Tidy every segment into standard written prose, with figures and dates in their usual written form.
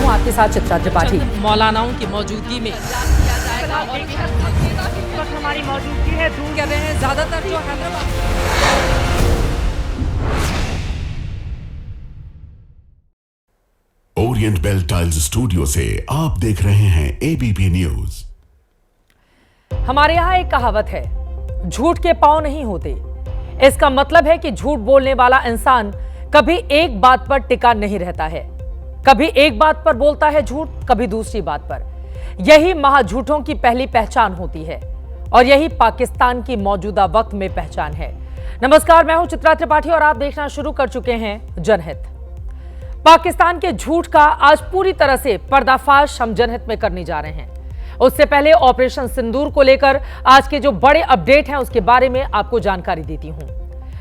हूँ आपके साथ चित्रा त्रिपाठी। मौलानाओं की मौजूदगी में हमारी मौजूदगी है, दूर कर रहे हैं ज्यादातर जो ओरिएंट बेल टाइल्स स्टूडियो से आप देख रहे हैं एबीपी न्यूज। हमारे यहाँ एक कहावत है, झूठ के पांव नहीं होते। इसका मतलब है कि झूठ बोलने वाला इंसान कभी एक बात पर टिका नहीं रहता है। कभी एक बात पर बोलता है झूठ, कभी दूसरी बात पर। यही महाझूठों की पहली पहचान होती है और यही पाकिस्तान की मौजूदा वक्त में पहचान है। नमस्कार, मैं हूं चित्रा त्रिपाठी और आप देखना शुरू कर चुके हैं जनहित। पाकिस्तान के झूठ का आज पूरी तरह से पर्दाफाश हम जनहित में करने जा रहे हैं। उससे पहले ऑपरेशन सिंदूर को लेकर आज के जो बड़े अपडेट हैं उसके बारे में आपको जानकारी देती हूं।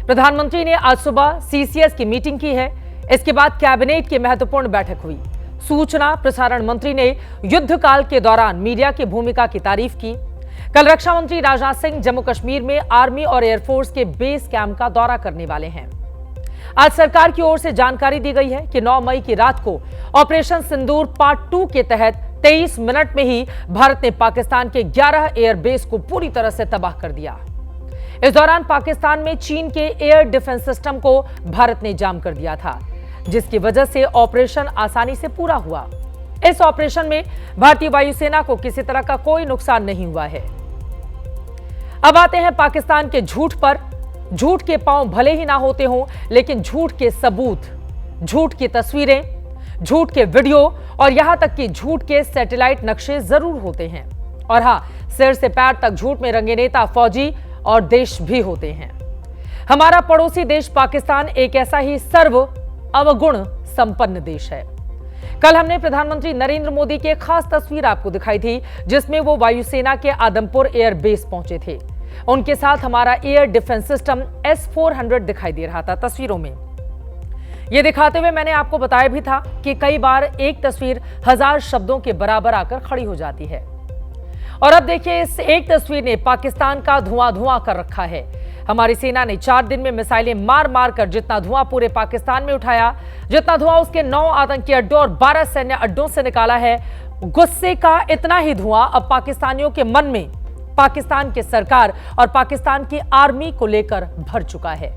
प्रधानमंत्री ने आज सुबह सीसीएस की मीटिंग की है। इसके बाद कैबिनेट की महत्वपूर्ण बैठक हुई। सूचना प्रसारण मंत्री ने युद्ध काल के दौरान मीडिया की भूमिका की तारीफ की। कल रक्षा मंत्री राजनाथ सिंह जम्मू कश्मीर में आर्मी और एयरफोर्स के बेस कैंप का दौरा करने वाले हैं। आज सरकार की ओर से जानकारी दी गई है कि 9 मई की रात को ऑपरेशन सिंदूर पार्ट 2 के तहत 23 मिनट में ही भारत ने पाकिस्तान के 11 एयरबेस को पूरी तरह से तबाह कर दिया। इस दौरान पाकिस्तान में चीन के एयर डिफेंस सिस्टम को भारत ने जाम कर दिया था, जिसकी वजह से ऑपरेशन आसानी से पूरा हुआ। इस ऑपरेशन में भारतीय वायुसेना को किसी तरह का कोई नुकसान नहीं हुआ है। अब आते हैं पाकिस्तान के झूठ पर। झूठ के पांव भले ही ना होते हों, लेकिन झूठ के सबूत, झूठ की तस्वीरें, झूठ के वीडियो और यहां तक कि झूठ के सैटेलाइट नक्शे जरूर होते हैं। और हां, सिर से पैर तक झूठ में रंगे नेता, फौजी और देश भी होते हैं। हमारा पड़ोसी देश पाकिस्तान एक ऐसा ही सर्व अवगुण संपन्न देश है। कल हमने प्रधानमंत्री नरेंद्र मोदी की एक खास तस्वीर आपको दिखाई थी, जिसमें वो वायुसेना के आदमपुर एयर बेस पहुंचे थे। उनके साथ हमारा एयर डिफेंस सिस्टम S-400 दिखाई दे रहा था तस्वीरों में। यह दिखाते हुए मैंने आपको बताया भी था कि कई बार एक तस्वीर 1000 शब्दों के बराबर आकर खड़ी हो जाती है। और अब देखिए, इस एक तस्वीर ने पाकिस्तान का धुआं धुआं कर रखा है। हमारी सेना ने 4 दिन में मिसाइलें मार मार कर जितना धुआं पूरे पाकिस्तान में उठाया, जितना धुआं उसके 9 आतंकी अड्डों और 12 सैन्य अड्डों से निकाला है, गुस्से का इतना ही धुआं अब पाकिस्तानियों के मन में पाकिस्तान की सरकार और पाकिस्तान की आर्मी को लेकर भर चुका है।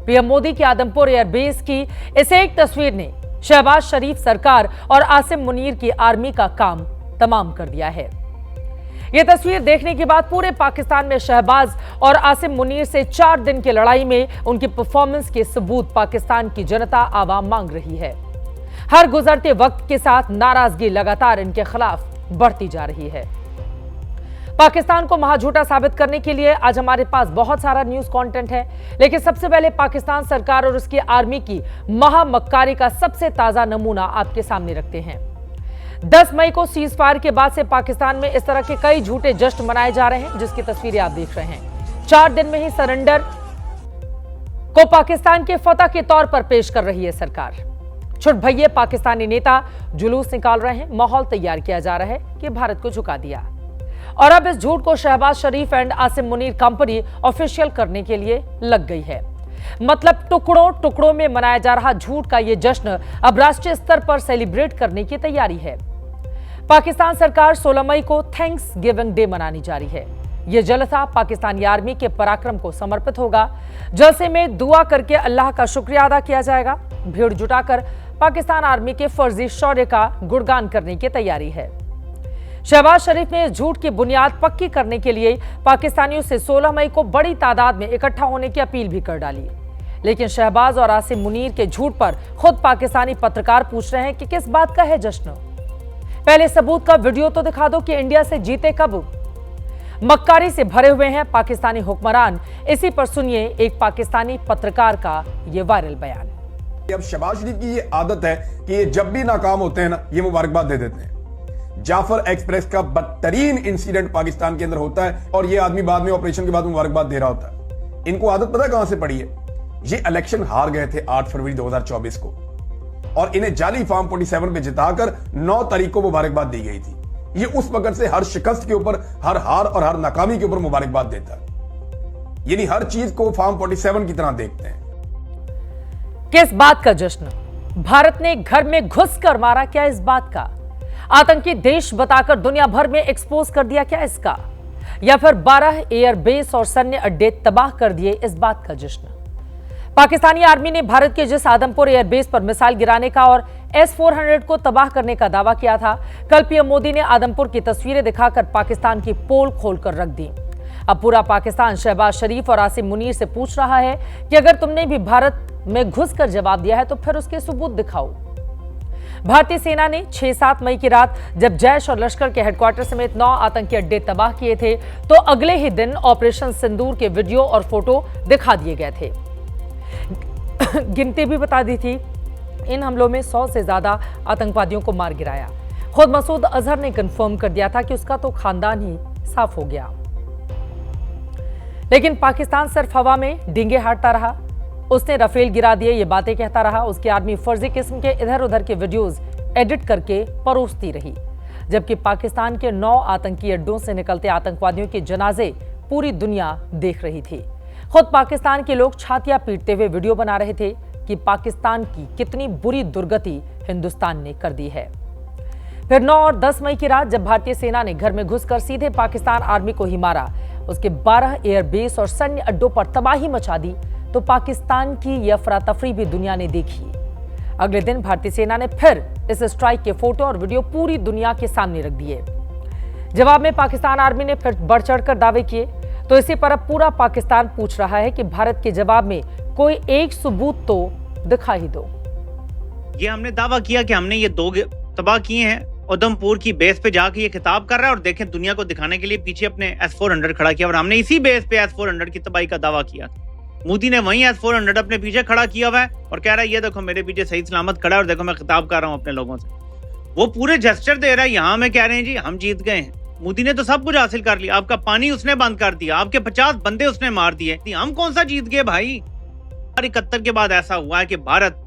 पीएम मोदी की आदमपुर एयरबेस की इस एक तस्वीर ने शहबाज शरीफ सरकार और आसिम मुनीर की आर्मी का काम तमाम कर दिया है। यह तस्वीर देखने के बाद पूरे पाकिस्तान में शहबाज और आसिम मुनीर से 4 दिन की लड़ाई में उनकी परफॉर्मेंस के सबूत पाकिस्तान की जनता आवाम मांग रही है। हर गुजरते वक्त के साथ नाराजगी लगातार इनके खिलाफ बढ़ती जा रही है। पाकिस्तान को महाझूठा साबित करने के लिए आज हमारे पास बहुत सारा न्यूज कंटेंट है, लेकिन सबसे पहले पाकिस्तान सरकार और उसकी आर्मी की महामक्कारी का सबसे ताजा नमूना आपके सामने रखते हैं। 10 मई को सीज फायर के बाद से पाकिस्तान में इस तरह के कई झूठे जश्न मनाए जा रहे हैं, जिसकी तस्वीरें आप देख रहे हैं। 4 दिन में ही सरेंडर को पाकिस्तान के फतह के तौर पर पेश कर रही है सरकार। छुट भइये पाकिस्तानी नेता जुलूस निकाल रहे हैं, माहौल तैयार किया जा रहा है कि भारत को झुका दिया। और अब इस झूठ को Shahbaz Sharif and Asim Munir company official करने के लिए लग गई है। मतलब टुकड़ों टुकड़ों में मनाया जा रहा झूठ का यह जश्न अब राष्ट्रीय स्तर पर सेलिब्रेट करने की तैयारी है। पाकिस्तान सरकार 16 मई को थैंक्स गिविंग डे मनाने जा रही है। यह जलसा पाकिस्तानी आर्मी के पराक्रम को समर्पित होगा। जलसे में दुआ करके अल्लाह का शुक्रिया अदा किया जाएगा। भीड़ जुटाकर पाकिस्तान आर्मी के फर्जी शौर्य का गुणगान करने की तैयारी है। शहबाज शरीफ ने इस झूठ की बुनियाद पक्की करने के लिए पाकिस्तानियों से 16 मई को बड़ी तादाद में इकट्ठा होने की अपील भी कर डाली। लेकिन शहबाज और आसिम मुनीर के झूठ पर खुद पाकिस्तानी पत्रकार पूछ रहे हैं कि किस बात का है जश्न। पहले सबूत का वीडियो तो दिखा दो कि इंडिया से जीते कब। मक्कारी से भरे हुए हैं पाकिस्तानी हुक्मरान। इसी पर सुनिए एक पाकिस्तानी पत्रकार का यह वायरल बयान। अब शहबाज शरीफ की ये आदत है कि ये जब भी नाकाम होते हैं ना, ये मुबारकबाद दे देते हैं। जाफर एक्सप्रेस का बदतरीन इंसिडेंट पाकिस्तान के अंदर होता है और ये आदमी बाद में ऑपरेशन के बाद मुबारकबाद दे रहा होता है। इनको आदत पता है कहां से पड़ी है? ये इलेक्शन हार गए थे 8 फरवरी 2024 को और इन्हें जाली फॉर्म 47 पे जिताकर 9 तारीख को मुबारकबाद दी गई थी। ये उस वक्त से हर शिकस्त के ऊपर, हर हार और हर नाकामी के ऊपर मुबारकबाद देता है। यानी हर चीज को फॉर्म 47 की तरह देखते हैं। किस बात का जश्न? भारत ने घर में घुसकर मारा क्या इस बात का? आतंकी देश बताकर दुनिया भर में एक्सपोज कर दिया क्या इसका? या फिर 12 एयरबेस और सैन्य अड्डे तबाह कर दिए इस बात का जश्न? पाकिस्तानी आर्मी ने भारत के जिस आदमपुर एयरबेस पर मिसाइल गिराने का और S-400 को तबाह करने का दावा किया था, कल पीएम मोदी ने आदमपुर की तस्वीरें दिखाकर पाकिस्तान की पोल खोलकर रख दी। अब पूरा पाकिस्तान शहबाज शरीफ और आसिम मुनीर से पूछ रहा है कि अगर तुमने भी भारत में घुसकर जवाब दिया है तो फिर उसके सबूत दिखाओ। भारतीय सेना ने 6-7 मई की रात जब जैश और लश्कर के हेडक्वार्टर समेत 9 आतंकी अड्डे तबाह किए थे, तो अगले ही दिन ऑपरेशन सिंदूर के वीडियो और फोटो दिखा दिए गए थे। गिनती भी बता दी थी। इन हमलों में 100 से ज्यादा आतंकवादियों को मार गिराया। खुद मसूद अजहर ने कंफर्म कर दिया था कि उसका तो खानदान ही साफ हो गया। लेकिन पाकिस्तान सिर्फ हवा में डींगे हारता रहा। उसने राफेल गिरा दिए ये बातें कहता रहा। उसकी आर्मी फर्जी किस्म के इधर उधर के वीडियोस एडिट करके परोसती रही, जबकि पाकिस्तान के 9 आतंकी अड्डों से निकलते आतंकवादियों के जनाजे पूरी दुनिया देख रही थी। खुद पाकिस्तान के लोग छातियां पीटते हुए वीडियो बना रहे थे कि पाकिस्तान की कितनी बुरी दुर्गति हिंदुस्तान ने कर दी है। फिर 9 और 10 मई की रात जब भारतीय सेना ने घर में घुसकर सीधे पाकिस्तान आर्मी को ही मारा, उसके 12 एयरबेस और सैन्य अड्डों पर तबाही मचा दी, तो पाकिस्तान की यह अफरा तफरी भी दुनिया ने देखी। अगले दिन भारतीय सेना ने फिर इस स्ट्राइक के फोटो और वीडियो पूरी दुनिया के सामने रख दिए। जवाब में पाकिस्तान आर्मी ने फिर बढ़ चढ़कर दावे किए। तो इसी पर अब पूरा पाकिस्तान पूछ रहा है कि भारत के जवाब में कोई एक सबूत तो दिखा ही दो। ये हमने दावा किया कि हमने ये 2 तबाह किए हैं। उधमपुर की बेस पे जाके ये खिताब कर रहा है और देखें दुनिया को दिखाने के लिए पीछे अपने S-400 खड़ा किया और हमने इसी बेस पे S-400 की तबाही का दावा किया। मोदी ने वही S-400 अपने पीछे खड़ा किया हुआ है और कह रहा है ये देखो मेरे पीछे सही सलामत खड़ा है और देखो मैं खिताब कर रहा हूँ अपने लोगों से। वो पूरे जेस्चर दे रहा है। यहाँ में कह रहे हैं जी हम जीत गए हैं। मोदी ने तो सब कुछ हासिल कर लिया। आपका पानी उसने बंद कर दिया, आपके 50 बंदे उसने मार दिए। हम कौन सा जीत गए भाई? 71 के बाद ऐसा हुआ है कि भारत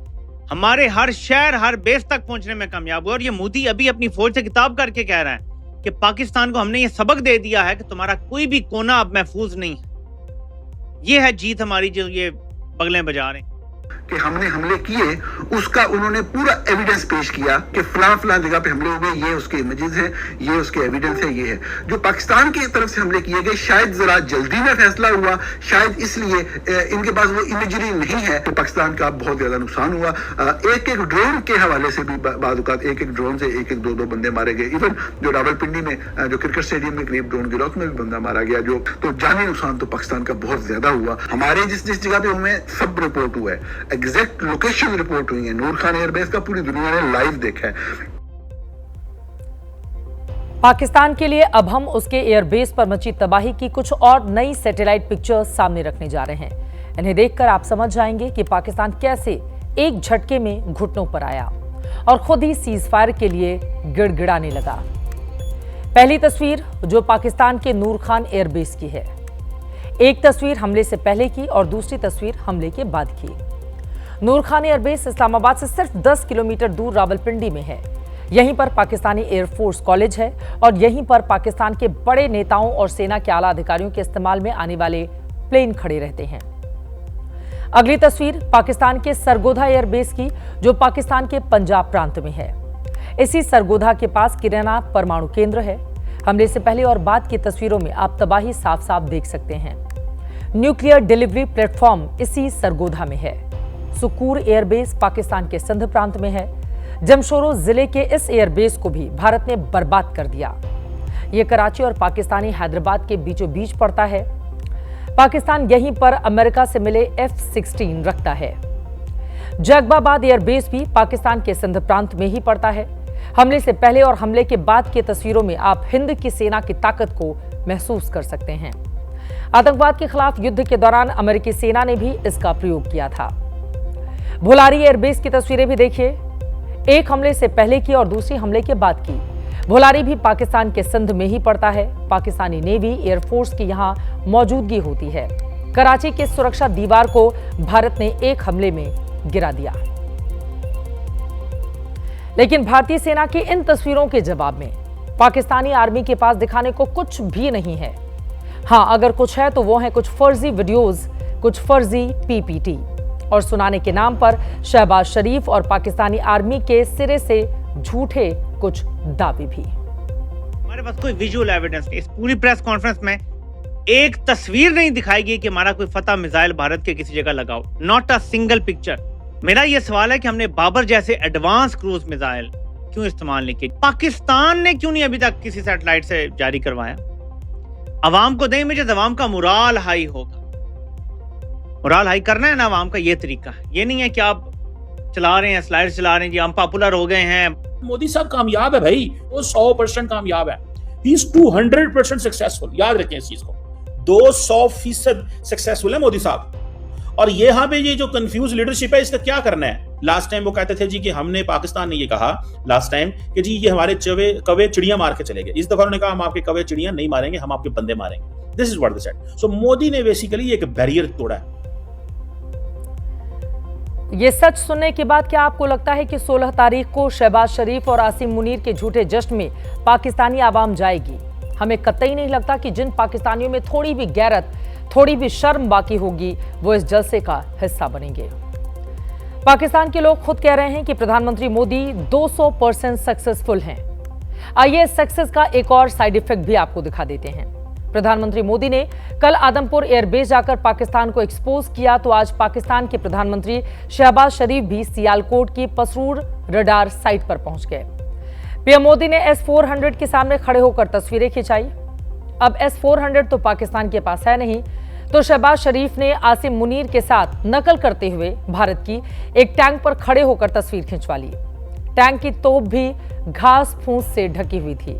हमारे हर शहर हर बेस तक पहुंचने में कामयाब हुआ और ये मोदी अभी अपनी फौज से खिताब करके कह रहा है कि पाकिस्तान को हमने ये सबक दे दिया है कि तुम्हारा कोई भी कोना अब महफूज नहीं है। ये है जीत हमारी जो ये बगलें बजा रहे हैं कि हमने हमले किए, उसका उन्होंने पूरा एविडेंस पेश किया कि फलां जगह पे हमले हुए, ये उसके इमेजेस हैं, ये उसके एविडेंस है, ये है। जो पाकिस्तान की तरफ से हमले किए गए शायद जरा जल्दी में फैसला हुआ, शायद इसलिए इनके पास वो इमेजरी नहीं है, तो पाकिस्तान का बहुत ज्यादा नुकसान हुआ। एक एक ड्रोन के हवाले से भी बाद एक एक ड्रोन से एक 2 बंदे मारे गए। इवन जो रावलपिंडी में जो क्रिकेट स्टेडियम में करीब ड्रोन गिरा उसमें भी बंदा मारा गया। जो तो जानी नुकसान तो पाकिस्तान का बहुत ज्यादा हुआ। हमारे जिस जगह पे हमें सब रिपोर्ट हुआ है, एग्जैक्ट लोकेशन रिपोर्ट हुई है, नूर खान एयरबेस का पूरी दुनिया ने लाइव देखा है। पाकिस्तान के लिए अब हम उसके एयरबेस पर मची तबाही की कुछ और नई सैटेलाइट पिक्चर्स सामने रखने जा रहे हैं। इन्हें देखकर आप समझ जाएंगे कि पाकिस्तान कैसे एक झटके में घुटनों पर आया और खुद ही सीज फायर के लिए गिड़गिड़ाने लगा। पहली तस्वीर जो पाकिस्तान के नूर खान एयरबेस की है। एक तस्वीर हमले से पहले की और दूसरी तस्वीर हमले के बाद की। नूर खान एयरबेस इस्लामाबाद से सिर्फ 10 किलोमीटर दूर रावलपिंडी में है। यहीं पर पाकिस्तानी एयरफोर्स कॉलेज है और यहीं पर पाकिस्तान के बड़े नेताओं और सेना के आला अधिकारियों के इस्तेमाल में आने वाले प्लेन खड़े रहते हैं। अगली तस्वीर पाकिस्तान के सरगोधा एयरबेस की, जो पाकिस्तान के पंजाब प्रांत में है। इसी सरगोधा के पास किराना परमाणु केंद्र है। हमले से पहले और बाद की तस्वीरों में आप तबाही साफ साफ देख सकते हैं। न्यूक्लियर डिलीवरी प्लेटफॉर्म इसी सरगोधा में है। सुकूर एयरबेस पाकिस्तान के सिंध प्रांत में है। जमशोरो जिले के इस एयरबेस को भी भारत ने बर्बाद कर दिया। यह कराची और पाकिस्तानी हैदराबाद के बीचों बीच पड़ता है। पाकिस्तान यहीं पर अमेरिका से मिले F-16 रखता है। जैकबाबाद एयरबेस भी पाकिस्तान के सिंध प्रांत में ही पड़ता है। हमले से पहले और हमले के बाद की तस्वीरों में आप हिंद की सेना की ताकत को महसूस कर सकते हैं। आतंकवाद के खिलाफ युद्ध के दौरान अमेरिकी सेना ने भी इसका प्रयोग किया था। भोलारी एयरबेस की तस्वीरें भी देखिए, एक हमले से पहले की और दूसरी हमले के बाद की। भोलारी भी पाकिस्तान के सिंध में ही पड़ता है। पाकिस्तानी नेवी एयरफोर्स की यहां मौजूदगी होती है। कराची के सुरक्षा दीवार को भारत ने एक हमले में गिरा दिया। लेकिन भारतीय सेना की इन तस्वीरों के जवाब में पाकिस्तानी आर्मी के पास दिखाने को कुछ भी नहीं है। हां, अगर कुछ है तो वो है कुछ फर्जी वीडियोस, कुछ फर्जी पीपीटी। और सुनाने के नाम पर शहबाज शरीफ और पाकिस्तानी आर्मी के सिरे से झूठे कुछ दावे भी। हमारे पास कोई विजुअल एविडेंस नहीं। इस पूरी प्रेस कॉन्फ्रेंस में एक तस्वीर नहीं दिखाई गई कि हमारा कोई फतह मिसाइल भारत के किसी जगह लगाओ। Not a single picture. मेरा यह सवाल है कि हमने बाबर जैसे एडवांस क्रूज मिसाइल क्यों इस्तेमाल नहीं किए? पाकिस्तान ने क्यों नहीं अभी तक किसी सैटेलाइट से जारी करवाया? अवाम को दें इमेजेस, अवाम का मुराल हाई होगा। मुराल हाई करना है ना अवाम का, ये तरीका है। ये नहीं है कि आप चला रहे हैं, स्लाइड चला रहे हैं जी, हम पॉपुलर हो गए हैं। मोदी साहब कामयाब है भाई, वो 100% कामयाब है। He is 200% successful. याद रखें इस चीज को, 200% सक्सेसफुल है मोदी साहब। और यहाँ पे ये जो कंफ्यूज लीडरशिप है, इसका क्या करना है? लास्ट टाइम वो कहते थे जी कि हमने, पाकिस्तान ने ये कहा लास्ट टाइम कि जी ये हमारे कवे चिड़िया मार के चले गए। इस दफा उन्होंने कहा हम आपके कवे चिड़िया नहीं मारेंगे, हम आपके बंदे मारेंगे। This is what they said. So Modi ने बेसिकली एक बैरियर तोड़ा है। ये सच सुनने के बाद क्या आपको लगता है कि 16 तारीख को शहबाज शरीफ और आसिम मुनीर के झूठे जश्न में पाकिस्तानी आवाम जाएगी? हमें कतई नहीं लगता कि जिन पाकिस्तानियों में थोड़ी भी गैरत, थोड़ी भी शर्म बाकी होगी, वो इस जलसे का हिस्सा बनेंगे। पाकिस्तान के लोग खुद कह रहे हैं कि प्रधानमंत्री मोदी 200% सक्सेसफुल हैं। आइए सक्सेस का एक और साइड इफेक्ट भी आपको दिखा देते हैं। प्रधानमंत्री मोदी ने कल आदमपुर एयरबेस जाकर पाकिस्तान को एक्सपोज किया, तो आज पाकिस्तान के प्रधानमंत्री शहबाज शरीफ भी सियालकोट की पसरूर रडार साइट पर पहुंच गए। पीएम मोदी ने S-400 के सामने खड़े होकर तस्वीरें खिंचाई। अब S-400 तो पाकिस्तान के पास है नहीं, तो शहबाज शरीफ ने आसिम मुनीर के साथ नकल करते हुए भारत की एक टैंक पर खड़े होकर तस्वीर खिंचवा ली। टैंक की तोप भी घास फूस से ढकी हुई थी।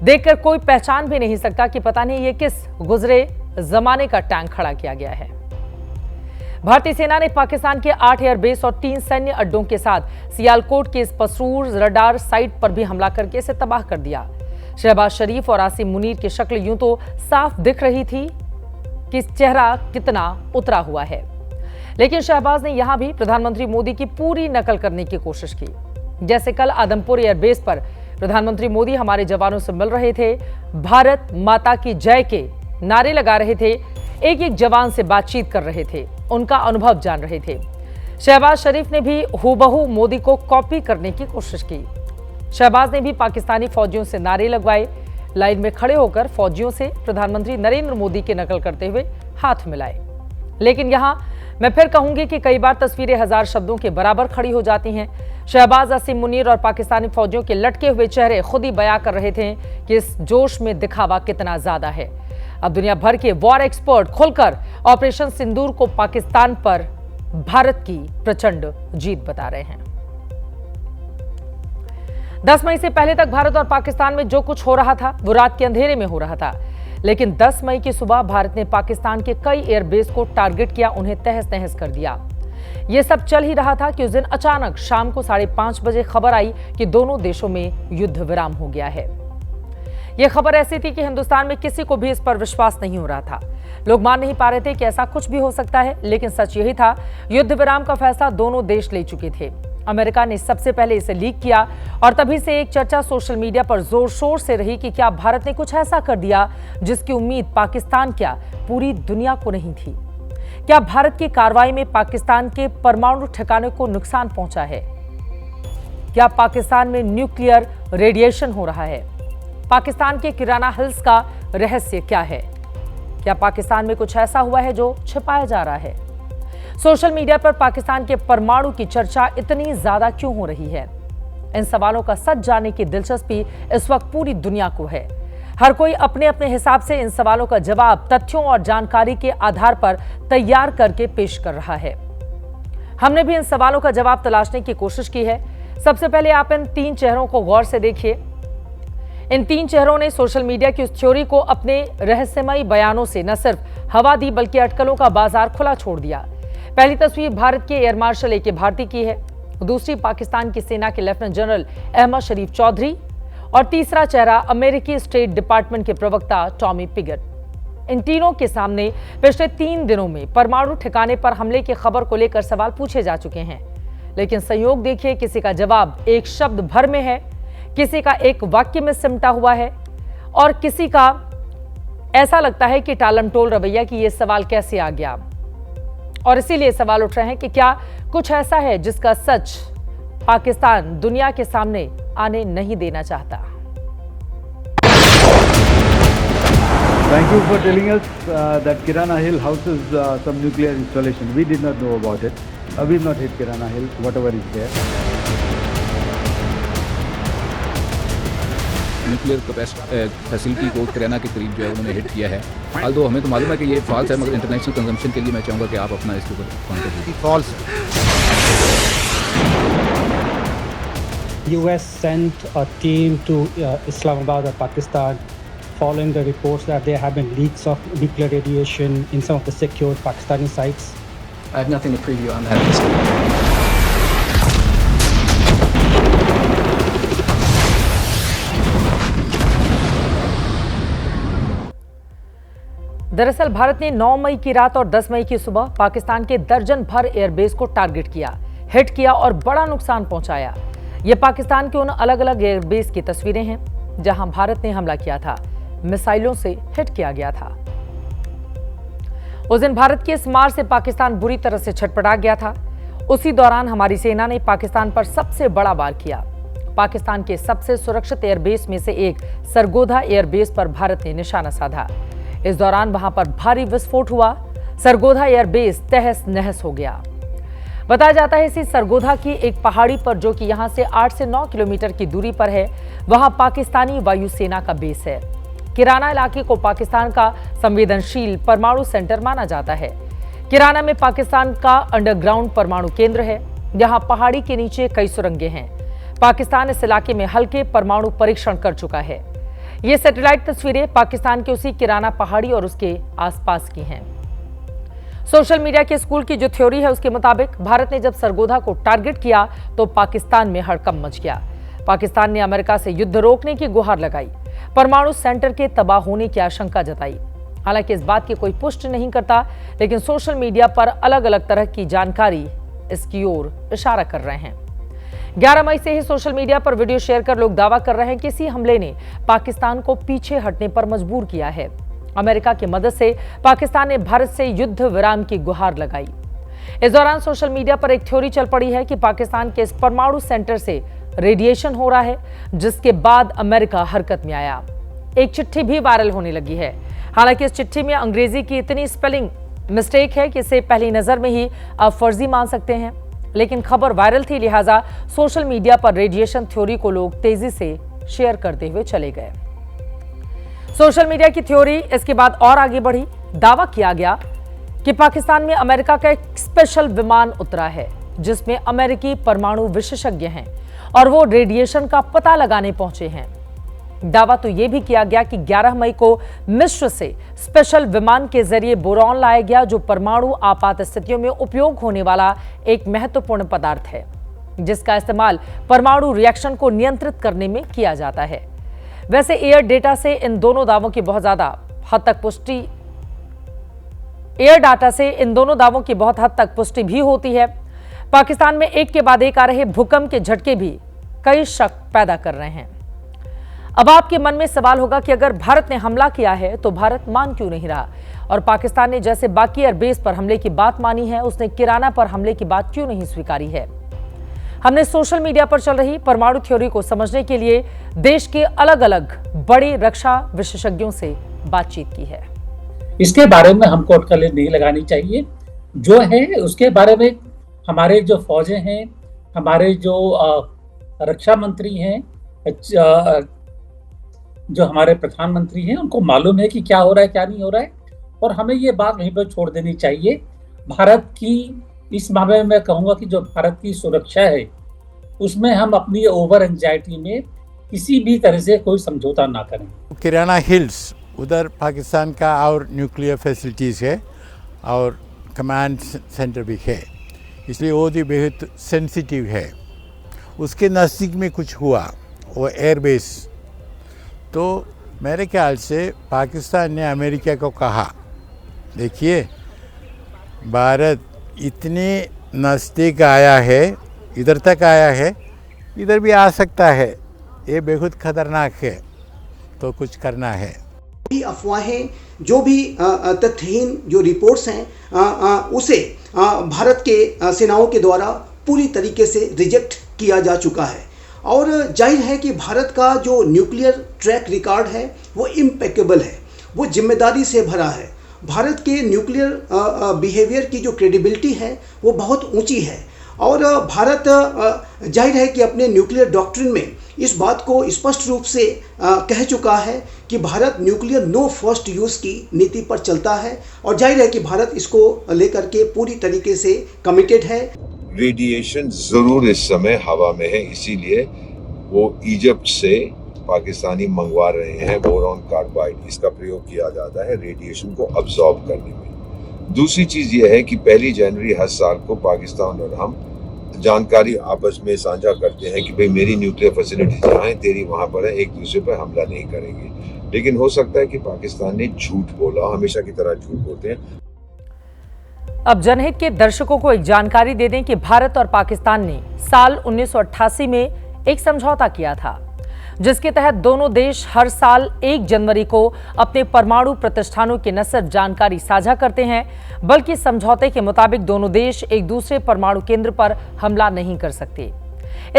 देखकर कोई पहचान भी नहीं सकता कि पता नहीं ये किस गुजरे जमाने का टैंक खड़ा किया गया है। भारतीय सेना ने पाकिस्तान के 8 एयरबेस और 3 सैन्य अड्डों के साथ सियालकोट के इस पसरूर रडार साइट पर भी हमला करके इसे तबाह कर दिया। शहबाज शरीफ और आसिम मुनीर की शक्ल यूं तो साफ दिख रही थी कि चेहरा कितना उतरा हुआ है, लेकिन शहबाज ने यहां भी प्रधानमंत्री मोदी की पूरी नकल करने की कोशिश की। जैसे कल आदमपुर एयरबेस पर प्रधानमंत्री मोदी हमारे जवानों से मिल रहे थे, भारत माता की जय के नारे लगा रहे थे, एक एक जवान से बातचीत कर रहे थे, उनका अनुभव जान रहे थे। शहबाज शरीफ ने भी हूबहू मोदी को कॉपी करने की कोशिश की। शहबाज ने भी पाकिस्तानी फौजियों से नारे लगवाए, लाइन में खड़े होकर फौजियों से प्रधानमंत्री नरेंद्र मोदी की नकल करते हुए हाथ मिलाए। लेकिन यहां मैं फिर कहूंगी कि कई बार तस्वीरें 1000 शब्दों के बराबर खड़ी हो जाती हैं। शहबाज, आसिम मुनीर और पाकिस्तानी फौजियों के लटके हुए चेहरे खुद ही बयां कर रहे थे कि इस जोश में दिखावा कितना ज्यादा है। अब दुनिया भर के वॉर एक्सपर्ट खुलकर ऑपरेशन सिंदूर को पाकिस्तान पर भारत की प्रचंड जीत बता रहे हैं। 10 मई से पहले तक भारत और पाकिस्तान में जो कुछ हो रहा था वो रात के अंधेरे में हो रहा था, लेकिन 10 मई की सुबह भारत ने पाकिस्तान के कई एयरबेस को टारगेट किया, उन्हें तहस नहस कर दिया। यह सब चल ही रहा था कि उस दिन अचानक शाम को 5:30 बजे खबर आई कि दोनों देशों में युद्ध विराम हो गया है। यह खबर ऐसी थी कि हिंदुस्तान में किसी को भी इस पर विश्वास नहीं हो रहा था। लोग मान नहीं पा रहे थे कि ऐसा कुछ भी हो सकता है, लेकिन सच यही था, युद्ध विराम का फैसला दोनों देश ले चुके थे। अमेरिका ने सबसे पहले इसे लीक किया और तभी से एक चर्चा सोशल मीडिया पर जोर शोर से रही कि क्या भारत ने कुछ ऐसा कर दिया जिसकी उम्मीद पाकिस्तान क्या पूरी दुनिया को नहीं थी। क्या भारत की कार्रवाई में पाकिस्तान के परमाणु ठिकाने को नुकसान पहुंचा है? क्या पाकिस्तान में न्यूक्लियर रेडिएशन हो रहा है? पाकिस्तान के किराना हिल्स का रहस्य क्या है? क्या पाकिस्तान में कुछ ऐसा हुआ है जो छिपाया जा रहा है? सोशल मीडिया पर पाकिस्तान के परमाणु की चर्चा इतनी ज्यादा क्यों हो रही है? इन सवालों का सच जानने की दिलचस्पी इस वक्त पूरी दुनिया को है। हर कोई अपने अपने हिसाब से इन सवालों का जवाब तथ्यों और जानकारी के आधार पर तैयार करके पेश कर रहा है। हमने भी इन सवालों का जवाब तलाशने की कोशिश की है। सबसे पहले आप इन 3 चेहरों को गौर से देखिए। इन 3 चेहरों ने सोशल मीडिया की उस थ्योरी को अपने रहस्यमयी बयानों से न सिर्फ हवा दी बल्कि अटकलों का बाजार खुला छोड़ दिया। पहली तस्वीर भारत के एयर मार्शल ए के भारती की है, दूसरी पाकिस्तान की सेना के लेफ्टिनेंट जनरल अहमद शरीफ चौधरी और तीसरा चेहरा अमेरिकी स्टेट डिपार्टमेंट के प्रवक्ता टॉमी पिगट। इन तीनों के सामने पिछले 3 दिनों में परमाणु ठिकाने पर हमले की खबर को लेकर सवाल पूछे जा चुके हैं, लेकिन संयोग देखिए, किसी का जवाब एक शब्द भर में है, किसी का एक वाक्य में सिमटा हुआ है और किसी का ऐसा लगता है कि टालमटोल रवैया कि यह सवाल कैसे आ गया। और इसीलिए सवाल उठ रहे हैं कि क्या कुछ ऐसा है जिसका सच पाकिस्तान दुनिया के सामने आने नहीं देना चाहता। Thank you for telling us that Kirana Hill houses some nuclear installation. We did not know about it. We've not hit Kirana Hill, whatever is there. Nuclear facility को किराना के करीब जो है उन्होंने हिट किया है। हाल हमें तो मालूम है कि ये फॉल्स है, मगर इंटरनेशनल कंजम्पशन के लिए मैं चाहूँगा कि आप अपना इसके ऊपर कॉन्टेक्ट कीजिए। False US sent a team to Islamabad or Pakistan following the reports that there have been leaks of nuclear radiation in some of the secured Pakistani sites. I have nothing to preview on that. दरअसल भारत ने 9 मई की रात और 10 मई की सुबह पाकिस्तान के दर्जन भर एयरबेस को टारगेट किया, हिट किया और बड़ा नुकसान पहुंचाया। ये पाकिस्तान के उन अलग अलग एयरबेस की तस्वीरें हैं जहां भारत ने हमला किया था, मिसाइलों से हिट किया गया था। उस दिन भारत की इस मार से पाकिस्तान बुरी तरह से छटपटा गया था। उसी दौरान हमारी सेना ने पाकिस्तान पर सबसे बड़ा वार किया। पाकिस्तान के सबसे सुरक्षित एयरबेस में से एक सरगोधा एयरबेस पर भारत ने निशाना साधा। इस दौरान वहां पर भारी विस्फोट हुआ। सरगोधा एयरबेस तहस नहस हो गया। बताया जाता है इसी सरगोधा की एक पहाड़ी पर, जो कि यहां से 8 से 9 किलोमीटर की दूरी पर है, वहां पाकिस्तानी वायुसेना का बेस है। किराना इलाके को पाकिस्तान का संवेदनशील परमाणु सेंटर माना जाता है। किराना में पाकिस्तान का अंडरग्राउंड परमाणु केंद्र है। यहाँ पहाड़ी के नीचे कई सुरंगें हैं। पाकिस्तान इस इलाके में हल्के परमाणु परीक्षण कर चुका है। ये सैटेलाइट तस्वीरें पाकिस्तान के उसी किराना पहाड़ी और उसके आसपास की हैं। सोशल मीडिया के स्कूल की जो थ्योरी है उसके मुताबिक भारत ने जब सरगोधा को टारगेट किया तो पाकिस्तान में हड़कंप मच गया। पाकिस्तान ने अमेरिका से युद्ध रोकने की गुहार लगाई, परमाणु सेंटर के तबाह होने की आशंका जताई। हालांकि इस बात की कोई पुष्टि नहीं करता, लेकिन सोशल मीडिया पर अलग अलग तरह की जानकारी इसकी ओर इशारा कर रहे हैं। 11 मई से ही सोशल मीडिया पर वीडियो शेयर कर लोग दावा कर रहे हैं कि इसी हमले ने पाकिस्तान को पीछे हटने पर मजबूर किया है। अमेरिका की मदद से पाकिस्तान ने भारत से युद्ध विराम की गुहार लगाई। इस दौरान सोशल मीडिया पर एक थ्योरी चल पड़ी है कि पाकिस्तान के इस परमाणु सेंटर से रेडिएशन हो रहा है, जिसके बाद अमेरिका हरकत में आया। एक चिट्ठी भी वायरल होने लगी है। हालांकि इस चिट्ठी में अंग्रेजी की इतनी स्पेलिंग मिस्टेक है कि इसे पहली नजर में ही आप फर्जी मान सकते हैं, लेकिन खबर वायरल थी, लिहाजा सोशल मीडिया पर रेडिएशन थ्योरी को लोग तेजी से शेयर करते हुए चले गए। सोशल मीडिया की थ्योरी इसके बाद और आगे बढ़ी। दावा किया गया कि पाकिस्तान में अमेरिका का एक स्पेशल विमान उतरा है, जिसमें अमेरिकी परमाणु विशेषज्ञ हैं और वो रेडिएशन का पता लगाने पहुंचे हैं। दावा तो यह भी किया गया कि 11 मई को मिस्र से स्पेशल विमान के जरिए बोरॉन लाया गया, जो परमाणु आपात स्थितियों में उपयोग होने वाला एक महत्वपूर्ण पदार्थ है, जिसका इस्तेमाल परमाणु रिएक्शन को नियंत्रित करने में किया जाता है। वैसे एयर डाटा से इन दोनों दावों की बहुत हद तक पुष्टि भी होती है। पाकिस्तान में एक के बाद एक आ रहे भूकंप के झटके भी कई शक पैदा कर रहे हैं। अब आपके मन में सवाल होगा कि अगर भारत ने हमला किया है तो भारत मान क्यों नहीं रहा, और पाकिस्तान ने जैसे बाकी एयरबेस पर हमले की बात मानी है, उसने किराना पर हमले की बात क्यों नहीं स्वीकारी है। हमने सोशल मीडिया पर चल रही परमाणु थ्योरी को समझने के लिए देश के अलग अलग बड़े रक्षा विशेषज्ञों से बातचीत की है। इसके बारे में हमको अटकलें नहीं लगानी चाहिए। जो है उसके बारे में हमारे जो फौजें हैं, हमारे जो रक्षा मंत्री हैं, जो हमारे प्रधानमंत्री हैं, उनको मालूम है कि क्या हो रहा है क्या नहीं हो रहा है, और हमें ये बात वहीं पर छोड़ देनी चाहिए। भारत की इस मामले में मैं कहूँगा कि जो भारत की सुरक्षा है उसमें हम अपनी ओवर एंजाइटी में किसी भी तरह से कोई समझौता ना करें। किराना हिल्स उधर पाकिस्तान का और न्यूक्लियर फैसिलिटीज़ है और कमांड सेंटर भी है, इसलिए वो भी बहुत सेंसिटिव है। उसके नज़दीक में कुछ हुआ वो एयरबेस, तो मेरे ख्याल से पाकिस्तान ने अमेरिका को कहा, देखिए भारत इतने नज़दीक आया है, इधर तक आया है, इधर भी आ सकता है, ये बेहद खतरनाक है, तो कुछ करना है। भी अफवाहें, जो भी तथ्यहीन जो रिपोर्ट्स हैं उसे भारत के सेनाओं के द्वारा पूरी तरीके से रिजेक्ट किया जा चुका है। और जाहिर है कि भारत का जो न्यूक्लियर ट्रैक रिकॉर्ड है वो इम्पेकेबल है, वो जिम्मेदारी से भरा है। भारत के न्यूक्लियर बिहेवियर की जो क्रेडिबिलिटी है वो बहुत ऊंची है। और भारत जाहिर है कि अपने न्यूक्लियर डॉक्ट्रिन में इस बात को स्पष्ट रूप से कह चुका है कि भारत न्यूक्लियर नो फर्स्ट यूज़ की नीति पर चलता है। और जाहिर है कि भारत इसको लेकर के पूरी तरीके से कमिटेड है। रेडिएशन ज़रूर इस समय हवा में है, इसीलिए वो इजिप्ट से पाकिस्तानी मंगवा रहे हैं बोरॉन कार्बाइड। इसका प्रयोग किया जाता है रेडिएशन को अब्जॉर्ब करने में। दूसरी चीज़ ये है कि 1 जनवरी हर साल को पाकिस्तान और हम जानकारी आपस में साझा करते हैं कि भाई मेरी न्यूक्लियर फैसिलिटी जहाँ है तेरी वहाँ पर है, एक दूसरे पर हमला नहीं करेंगे। लेकिन हो सकता है कि पाकिस्तान ने झूठ बोला, हमेशा की तरह झूठ बोलते हैं। अब जनहित के दर्शकों को एक जानकारी दे दें कि भारत और पाकिस्तान ने साल 1988 में एक समझौता किया था, जिसके तहत दोनों देश हर साल 1 जनवरी को अपने परमाणु प्रतिष्ठानों की न सिर्फ जानकारी साझा करते हैं, बल्कि समझौते के मुताबिक दोनों देश एक दूसरे परमाणु केंद्र पर हमला नहीं कर सकते।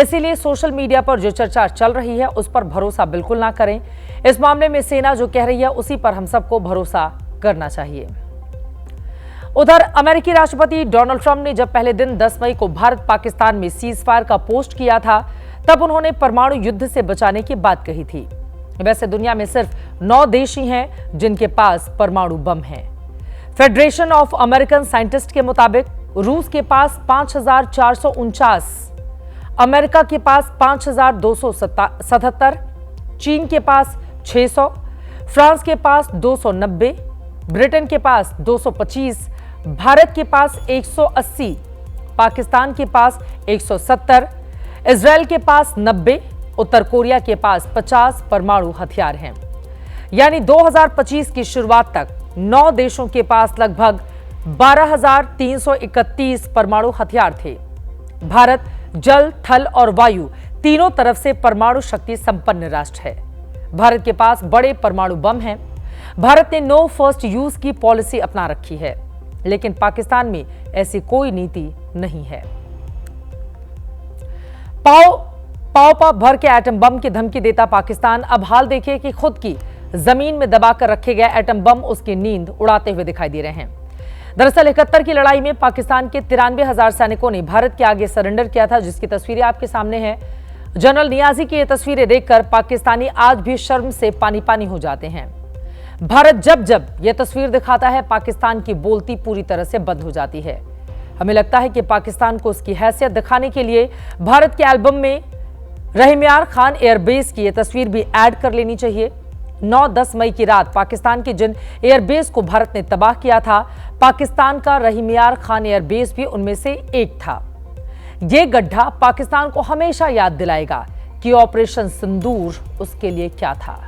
इसीलिए सोशल मीडिया पर जो चर्चा चल रही है उस पर भरोसा बिल्कुल ना करें। इस मामले में सेना जो कह रही है उसी पर हम सबको भरोसा करना चाहिए। उधर अमेरिकी राष्ट्रपति डोनाल्ड ट्रंप ने जब पहले दिन 10 मई को भारत पाकिस्तान में सीज फायर का पोस्ट किया था, तब उन्होंने परमाणु युद्ध से बचाने की बात कही थी। वैसे दुनिया में सिर्फ 9 देश ही हैं जिनके पास परमाणु बम हैं। फेडरेशन ऑफ अमेरिकन साइंटिस्ट के मुताबिक रूस के पास 5449, अमेरिका के पास 5277, चीन के पास 600, फ्रांस के पास 290, ब्रिटेन के पास 225, भारत के पास 180, पाकिस्तान के पास 170, इजराइल के पास 90, उत्तर कोरिया के पास 50 परमाणु हथियार हैं। यानी 2025 की शुरुआत तक 9 देशों के पास लगभग 12,331 परमाणु हथियार थे। भारत जल, थल और वायु तीनों तरफ से परमाणु शक्ति संपन्न राष्ट्र है। भारत के पास बड़े परमाणु बम हैं। भारत ने नो फर्स्ट यूज की पॉलिसी अपना रखी है, लेकिन पाकिस्तान में ऐसी कोई नीति नहीं है। पाव भर के एटम बम की धमकी देता पाकिस्तान अब हाल देखिए कि खुद की जमीन में दबाकर रखे गए एटम बम उसकी नींद उड़ाते हुए दिखाई दे रहे हैं। दरअसल 71 की लड़ाई में पाकिस्तान के 93,000 सैनिकों ने भारत के आगे सरेंडर किया था, जिसकी तस्वीरें आपके सामने हैं। जनरल नियाजी की ये तस्वीरें देखकर पाकिस्तानी आज भी शर्म से पानी पानी हो जाते हैं। भारत जब जब यह तस्वीर दिखाता है, पाकिस्तान की बोलती पूरी तरह से बंद हो जाती है। हमें लगता है कि पाकिस्तान को उसकी हैसियत दिखाने के लिए भारत के एल्बम में रहीमयार खान एयरबेस की यह तस्वीर भी ऐड कर लेनी चाहिए। 9-10 मई की रात पाकिस्तान के जिन एयरबेस को भारत ने तबाह किया था, पाकिस्तान का रहीमयार खान एयरबेस भी उनमें से एक था। यह गड्ढा पाकिस्तान को हमेशा याद दिलाएगा कि ऑपरेशन सिंदूर उसके लिए क्या था।